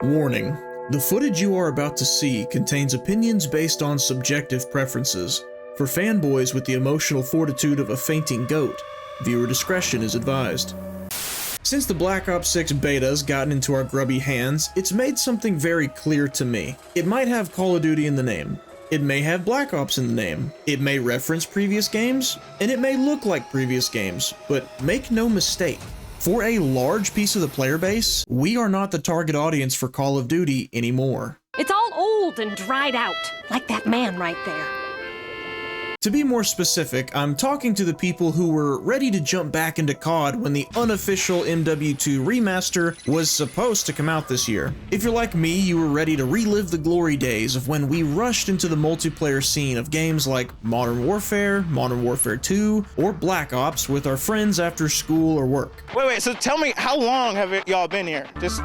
Warning: the footage you are about to see contains opinions based on subjective preferences. For fanboys with the emotional fortitude of a fainting goat, viewer discretion is advised. Since the Black Ops 6 beta's gotten into our grubby hands, it's made something very clear to me. It might have Call of Duty in the name. It may have Black Ops in the name. It may reference previous games, and it may look like previous games, but make no mistake. For a large piece of the player base, we are not the target audience for Call of Duty anymore. It's all old and dried out, like that man right there. To be more specific, I'm talking to the people who were ready to jump back into COD when the unofficial MW2 remaster was supposed to come out this year. If you're like me, you were ready to relive the glory days of when we rushed into the multiplayer scene of games like Modern Warfare, Modern Warfare 2, or Black Ops with our friends after school or work. Wait, so tell me, how long have y'all been here? Just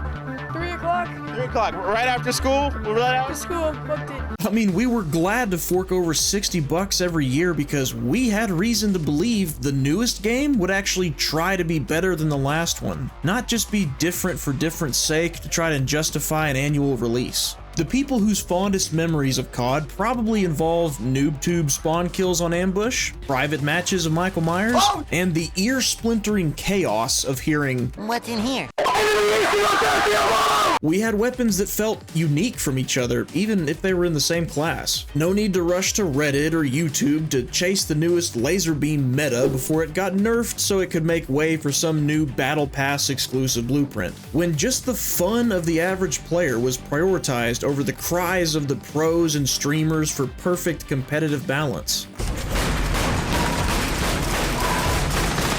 3 o'clock? 3 o'clock, right after school? Right After school, booked it. I mean, we were glad to fork over $60 every year because we had reason to believe the newest game would actually try to be better than the last one, not just be different for different's sake to try to justify an annual release. The people whose fondest memories of COD probably involve noob-tube spawn kills on ambush, private matches of Michael Myers, and the ear-splintering chaos of hearing, "What's in here?" We had weapons that felt unique from each other, even if they were in the same class. No need to rush to Reddit or YouTube to chase the newest laser beam meta before it got nerfed so it could make way for some new Battle Pass exclusive blueprint. When just the fun of the average player was prioritized over the cries of the pros and streamers for perfect competitive balance.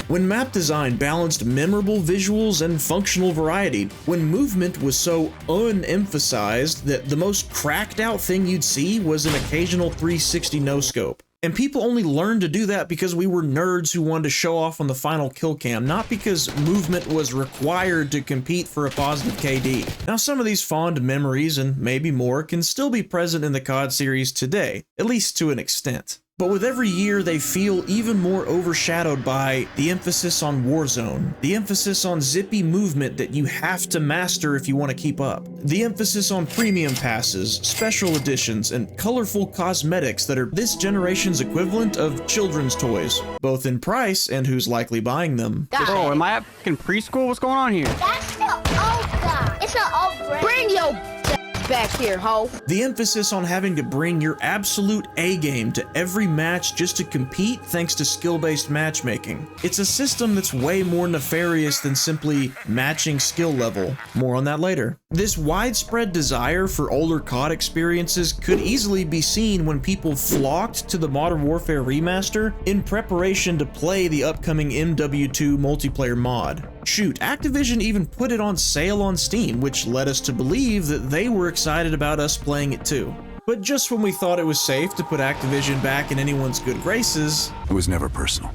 When map design balanced memorable visuals and functional variety, when movement was so unemphasized that the most cracked out thing you'd see was an occasional 360 no-scope. And people only learned to do that because we were nerds who wanted to show off on the final kill cam, not because movement was required to compete for a positive KD. Now, some of these fond memories, and maybe more, can still be present in the COD series today, at least to an extent. But with every year, they feel even more overshadowed by the emphasis on Warzone, the emphasis on zippy movement that you have to master if you want to keep up, the emphasis on premium passes, special editions, and colorful cosmetics that are this generation's equivalent of children's toys, both in price and who's likely buying them. Bro, am I at fucking preschool? What's going on here? That's the old guy. It's an old brain. Bring your back here, ho. The emphasis on having to bring your absolute A game to every match just to compete thanks to skill-based matchmaking. It's a system that's way more nefarious than simply matching skill level. More on that later. This widespread desire for older COD experiences could easily be seen when people flocked to the Modern Warfare remaster in preparation to play the upcoming MW2 multiplayer mod. Shoot, Activision even put it on sale on Steam, which led us to believe that they were excited about us playing it too. But just when we thought it was safe to put Activision back in anyone's good graces, it was never personal.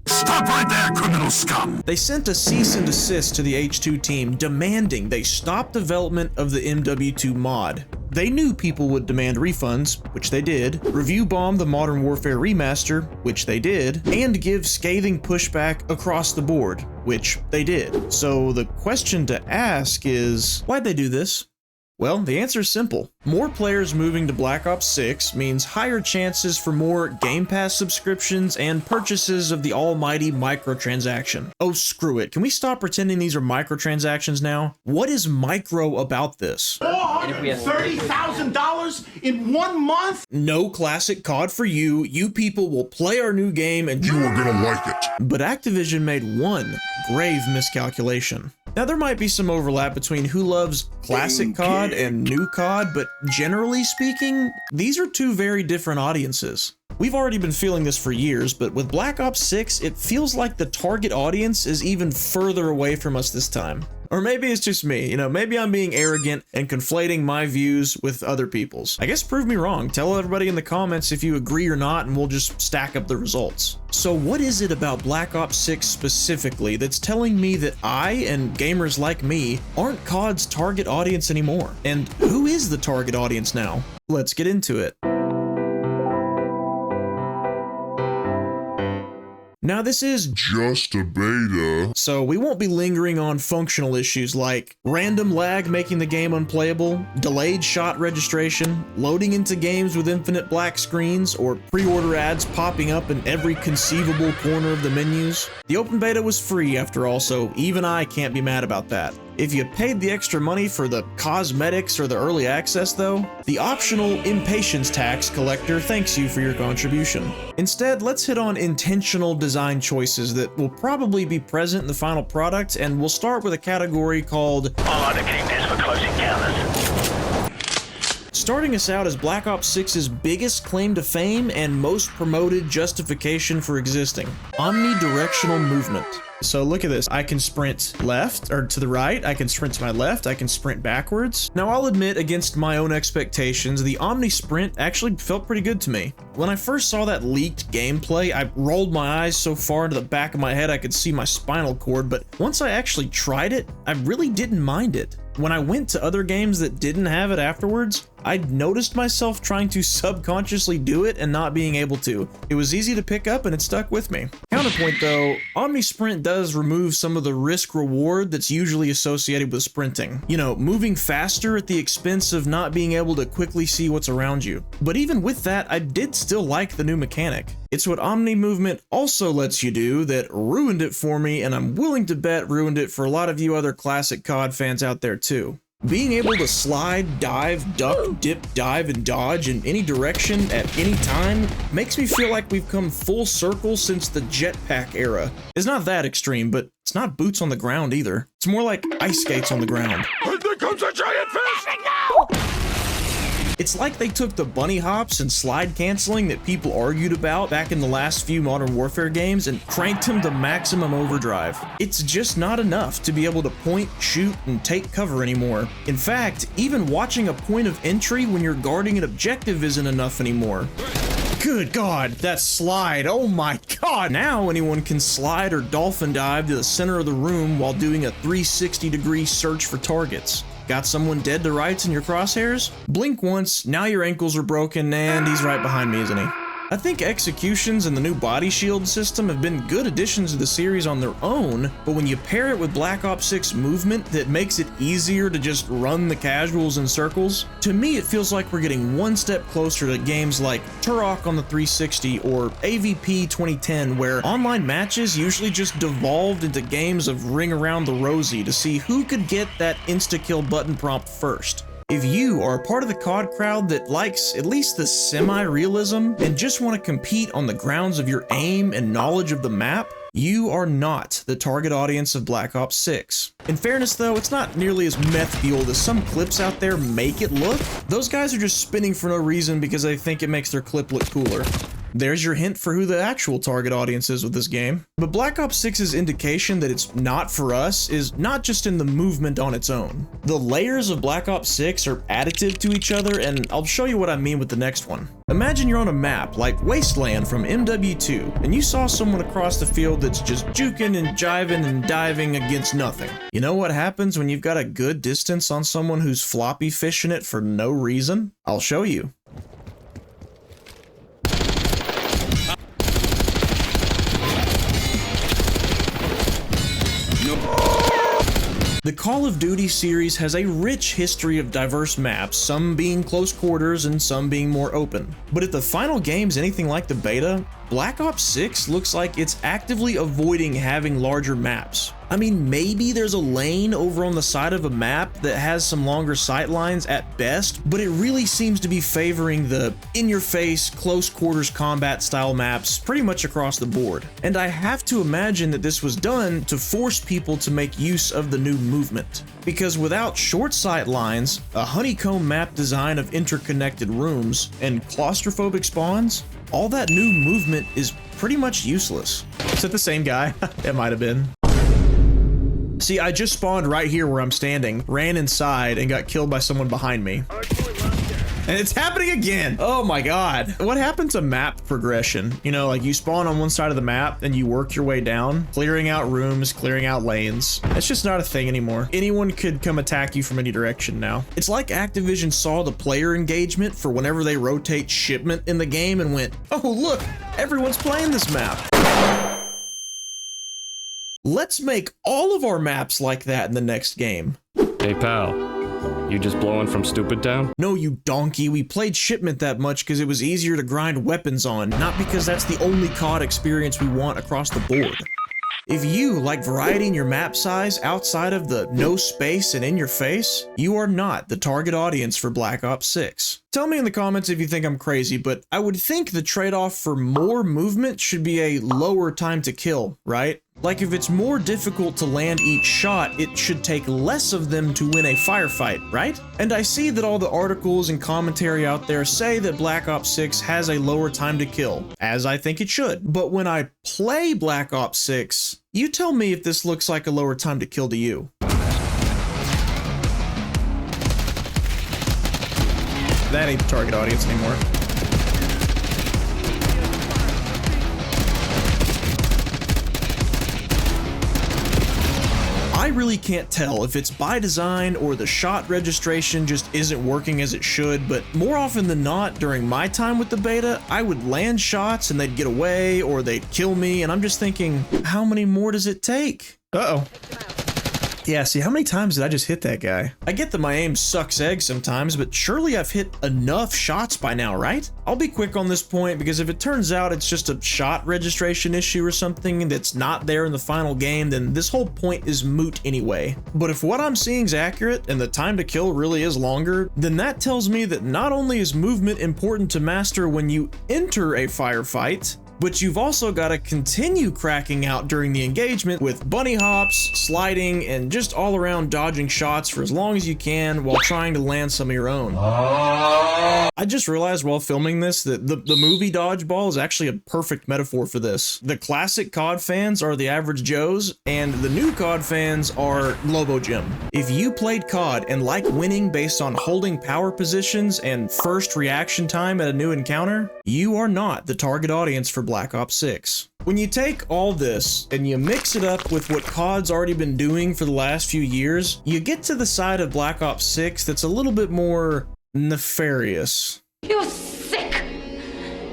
Stop right there, criminal scum! They sent a cease and desist to the H2 team demanding they stop development of the MW2 mod. They knew people would demand refunds, which they did, review bomb the Modern Warfare remaster, which they did, and give scathing pushback across the board, which they did. So the question to ask is, why'd they do this? Well, the answer is simple. More players moving to Black Ops 6 means higher chances for more Game Pass subscriptions and purchases of the almighty microtransaction. Oh, screw it. Can we stop pretending these are microtransactions now? What is micro about this? $430,000 in 1 month? No classic COD for you. You people will play our new game and you are gonna like it. But Activision made one grave miscalculation. Now, there might be some overlap between who loves classic COD and new COD, but generally speaking, these are two very different audiences. We've already been feeling this for years, but with Black Ops 6, it feels like the target audience is even further away from us this time. Or maybe it's just me, you know, maybe I'm being arrogant and conflating my views with other people's. I guess prove me wrong. Tell everybody in the comments if you agree or not, and we'll just stack up the results. So what is it about Black Ops 6 specifically that's telling me that I and gamers like me aren't COD's target audience anymore? And who is the target audience now? Let's get into it. Now this is Just a beta. so we won't be lingering on functional issues like random lag making the game unplayable, delayed shot registration, loading into games with infinite black screens, or pre-order ads popping up in every conceivable corner of the menus. The open beta was free after all, so even I can't be mad about that. If you paid the extra money for the cosmetics or the early access though, the optional impatience tax collector thanks you for your contribution. Instead, let's hit on intentional design choices that will probably be present in the final product, and we'll start with a category called I like to keep this for close encounters. Starting us out as Black Ops 6's biggest claim to fame and most promoted justification for existing: omnidirectional movement. So look at this, I can sprint left or to the right, I can sprint to my left, I can sprint backwards. Now I'll admit, against my own expectations, the Omni Sprint actually felt pretty good to me. When I first saw that leaked gameplay, I rolled my eyes so far into the back of my head I could see my spinal cord, but once I actually tried it, I really didn't mind it. When I went to other games that didn't have it afterwards, I noticed myself trying to subconsciously do it and not being able to. It was easy to pick up and it stuck with me. Counterpoint though, Omni Sprint does remove some of the risk reward that's usually associated with sprinting. You know, moving faster at the expense of not being able to quickly see what's around you. But even with that, I did still like the new mechanic. It's what Omni-Movement also lets you do that ruined it for me, and I'm willing to bet ruined it for a lot of you other classic COD fans out there too. Being able to slide, dive, duck, dip, dive, and dodge in any direction at any time makes me feel like we've come full circle since the jetpack era. It's not that extreme, but it's not boots on the ground either. It's more like ice skates on the ground. And there comes a giant fish! It's like they took the bunny hops and slide canceling that people argued about back in the last few Modern Warfare games and cranked them to maximum overdrive. It's just not enough to be able to point, shoot, and take cover anymore. In fact, even watching a point of entry when you're guarding an objective isn't enough anymore. Good God, that slide, oh my God! Now anyone can slide or dolphin dive to the center of the room while doing a 360-degree search for targets. Got someone dead to rights in your crosshairs? Blink once, now your ankles are broken, and he's right behind me, isn't he? I think executions and the new body shield system have been good additions to the series on their own, but when you pair it with Black Ops 6 movement that makes it easier to just run the casuals in circles, to me it feels like we're getting one step closer to games like Turok on the 360 or AVP 2010, where online matches usually just devolved into games of ring around the rosy to see who could get that insta-kill button prompt first. If you are a part of the COD crowd that likes at least the semi-realism and just want to compete on the grounds of your aim and knowledge of the map, you are not the target audience of Black Ops 6. In fairness though, it's not nearly as meth-fueled as some clips out there make it look. Those guys are just spinning for no reason because they think it makes their clip look cooler. There's your hint for who the actual target audience is with this game. But Black Ops 6's indication that it's not for us is not just in the movement on its own. The layers of Black Ops 6 are additive to each other, and I'll show you what I mean with the next one. Imagine you're on a map like Wasteland from MW2, and you saw someone across the field that's just juking and jiving and diving against nothing. You know what happens when you've got a good distance on someone who's floppy fishing it for no reason? I'll show you. The Call of Duty series has a rich history of diverse maps, some being close quarters and some being more open. But if the final game's anything like the beta, Black Ops 6 looks like it's actively avoiding having larger maps. I mean, maybe there's a lane over on the side of a map that has some longer sight lines at best, but it really seems to be favoring the in-your-face, close quarters combat style maps pretty much across the board. And I have to imagine that this was done to force people to make use of the new movement. Because without short sight lines, a honeycomb map design of interconnected rooms, and claustrophobic spawns, all that new movement is pretty much useless. Is it the same guy? It might have been. See, I just spawned right here where I'm standing, ran inside, and got killed by someone behind me. And it's happening again! Oh my god. What happened to map progression? You know, like you spawn on one side of the map and you work your way down, clearing out rooms, clearing out lanes. That's just not a thing anymore. Anyone could come attack you from any direction now. It's like Activision saw the player engagement for whenever they rotate shipment in the game and went, oh look, everyone's playing this map. Let's make all of our maps like that in the next game. Hey pal, you just blowing from Stupid Town? No, you donkey. We played Shipment that much because it was easier to grind weapons on, not because that's the only COD experience we want across the board. If you like variety in your map size outside of the no space and in your face, you are not the target audience for Black Ops 6. Tell me in the comments if you think I'm crazy, but I would think the trade-off for more movement should be a lower time to kill, right? Like if it's more difficult to land each shot, it should take less of them to win a firefight, right? And I see that all the articles and commentary out there say that Black Ops 6 has a lower time to kill, as I think it should. But when I play Black Ops 6, you tell me if this looks like a lower time to kill to you. That ain't the target audience anymore. I really can't tell if it's by design or the shot registration just isn't working as it should, but more often than not, during my time with the beta, I would land shots and they'd get away or they'd kill me, and I'm just thinking, how many more does it take? Uh-oh. Yeah, see, how many times did I just hit that guy? I get that my aim sucks eggs sometimes, but surely I've hit enough shots by now, right? I'll be quick on this point because if it turns out it's just a shot registration issue or something that's not there in the final game, then this whole point is moot anyway. But if what I'm seeing is accurate and the time to kill really is longer, then that tells me that not only is movement important to master when you enter a firefight, but you've also got to continue cracking out during the engagement with bunny hops, sliding, and just all around dodging shots for as long as you can while trying to land some of your own. I just realized while filming this that the movie Dodgeball is actually a perfect metaphor for this. The classic COD fans are the average Joes, and the new COD fans are Globo Gym. If you played COD and like winning based on holding power positions and first reaction time at a new encounter, you are not the target audience for Black Ops 6. When you take all this and you mix it up with what COD's already been doing for the last few years, you get to the side of Black Ops 6 that's a little bit more nefarious. You're sick!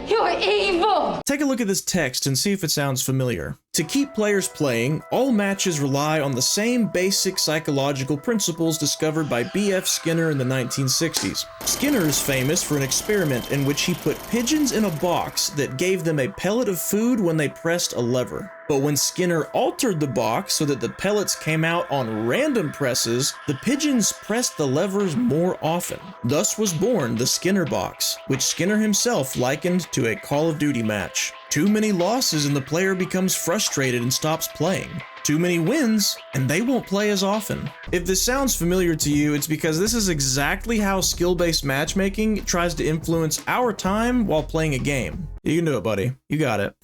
You're evil! Take a look at this text and see if it sounds familiar. To keep players playing, all matches rely on the same basic psychological principles discovered by B.F. Skinner in the 1960s. Skinner is famous for an experiment in which he put pigeons in a box that gave them a pellet of food when they pressed a lever. But when Skinner altered the box so that the pellets came out on random presses, the pigeons pressed the levers more often. Thus was born the Skinner box, which Skinner himself likened to a Call of Duty match. Too many losses and the player becomes frustrated and stops playing. Too many wins, and they won't play as often. If this sounds familiar to you, it's because this is exactly how skill-based matchmaking tries to influence our time while playing a game. You can do it, buddy. You got it.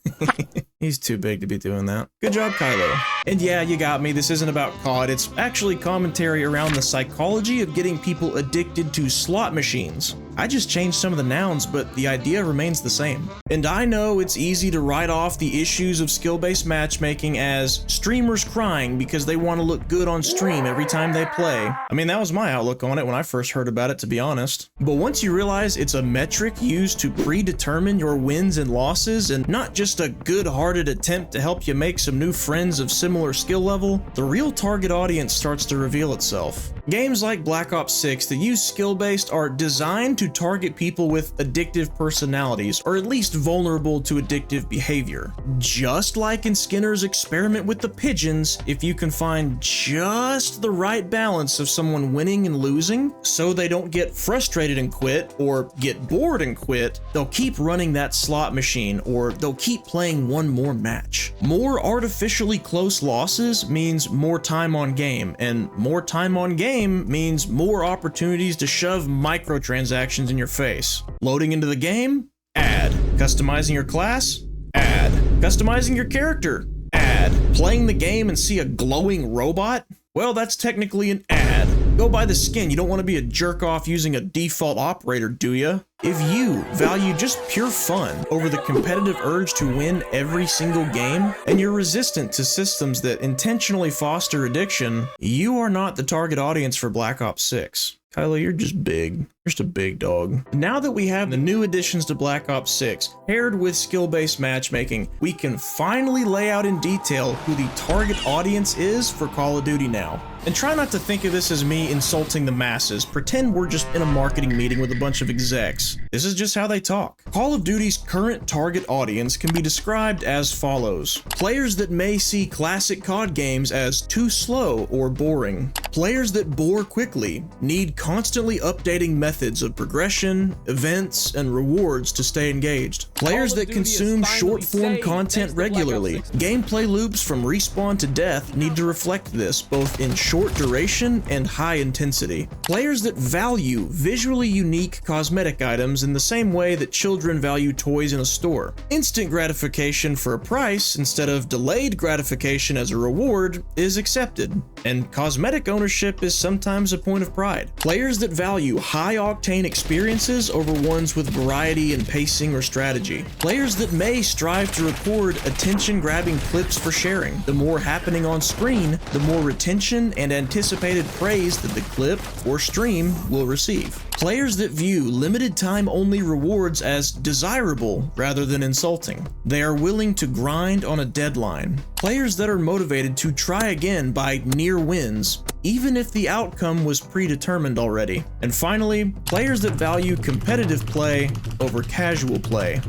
He's too big to be doing that. Good job, Kylo. And yeah, you got me. This isn't about COD. It's actually commentary around the psychology of getting people addicted to slot machines. I just changed some of the nouns, but the idea remains the same. And I know it's easy to write off the issues of skill-based matchmaking as streamers crying because they want to look good on stream every time they play. I mean, that was my outlook on it when I first heard about it, to be honest. But once you realize it's a metric used to predetermine your wins and losses, and not just a good-hearted attempt to help you make some new friends of similar skill level, the real target audience starts to reveal itself. Games like Black Ops 6 that use skill-based are designed to target people with addictive personalities, or at least vulnerable to addictive behavior. Just like in Skinner's experiment with the pigeons, if you can find just the right balance of someone winning and losing, so they don't get frustrated and quit, or get bored and quit, they'll keep running that slot machine, or they'll keep playing one more match. More artificially close losses means more time on game, and more time on game means more opportunities to shove microtransactions in your face. Loading into the game? Add. Customizing your class? Add. Customizing your character? Add. Playing the game and see a glowing robot? Well, that's technically an ad. Go buy the skin. You don't want to be a jerk off using a default operator, do ya? If you value just pure fun over the competitive urge to win every single game, and you're resistant to systems that intentionally foster addiction, you are not the target audience for Black Ops 6. Kylo, you're just big. You're just a big dog. Now that we have the new additions to Black Ops 6, paired with skill-based matchmaking, we can finally lay out in detail who the target audience is for Call of Duty now. And try not to think of this as me insulting the masses. Pretend we're just in a marketing meeting with a bunch of execs. This is just how they talk. Call of Duty's current target audience can be described as follows. Players that may see classic COD games as too slow or boring. Players that bore quickly, need constantly updating methods of progression, events, and rewards to stay engaged. Players that consume short-form content regularly. Gameplay loops from respawn to death need to reflect this, both in short duration and high intensity. Players that value visually unique cosmetic items in the same way that children value toys in a store. Instant gratification for a price instead of delayed gratification as a reward is accepted, and cosmetic ownership is sometimes a point of pride. Players that value high-octane experiences over ones with variety and pacing or strategy. Players that may strive to record attention-grabbing clips for sharing. The more happening on screen, the more retention and anticipated praise that the clip or stream will receive. Players that view limited time only rewards as desirable rather than insulting. They are willing to grind on a deadline. Players that are motivated to try again by near wins, even if the outcome was predetermined already. And finally, players that value competitive play over casual play.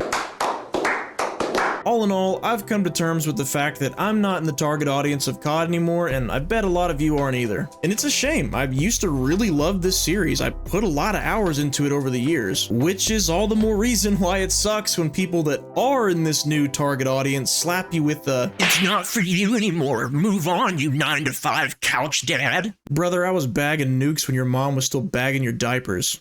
All in all, I've come to terms with the fact that I'm not in the target audience of COD anymore, and I bet a lot of you aren't either. And it's a shame. I used to really love this series. I put a lot of hours into it over the years, which is all the more reason why it sucks when people that are in this new target audience slap you with the "It's not for you anymore, move on, you 9-to-5 couch dad." Brother, I was bagging nukes when your mom was still bagging your diapers.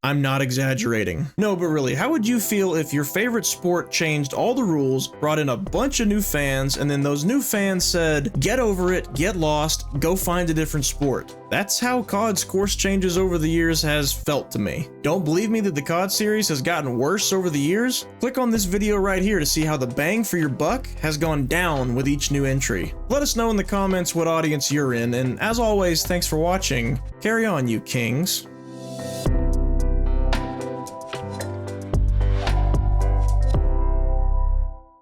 I'm not exaggerating. No, but really, how would you feel if your favorite sport changed all the rules, brought in a bunch of new fans, and then those new fans said, get over it, get lost, go find a different sport? That's how COD's course changes over the years has felt to me. Don't believe me that the COD series has gotten worse over the years? Click on this video right here to see how the bang for your buck has gone down with each new entry. Let us know in the comments what audience you're in, and as always, thanks for watching. Carry on, you kings.